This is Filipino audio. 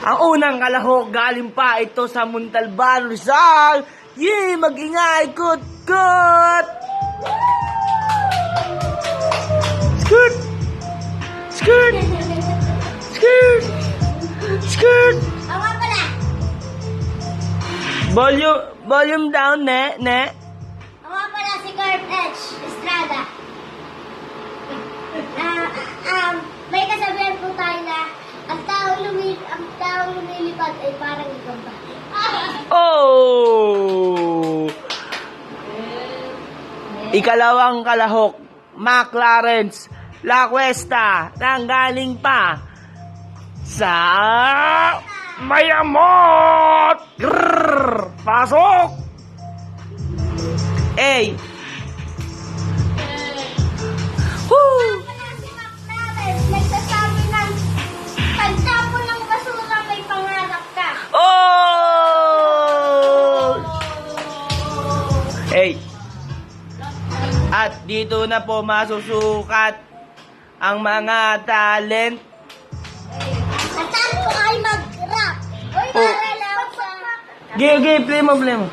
Ang unang kalahok galing pa ito sa Montalban, Rizal. Yee! Mag-ingay! Kut! Skirt! Skirt! Skirt! Skirt! Awa pala. Volume down, ne? Awa pala si Kurt Edge Estrada. May kasabihan po tayo na ang taong lumilipad ay parang ikaw ba? Oh! Ikalawang kalahok, McLaren's La Cuesta, nanggaling pa sa Mayamot! Grrr! Pasok! Hey! Woo! Wala si McLaren, nagsasabi ng pagtapon ng basura may pangarap ka. Oh! Hey! At dito na po masusukat ang mga talent. At saan po ay mag-rap? Uy, Oh. para lang sa... Play mo.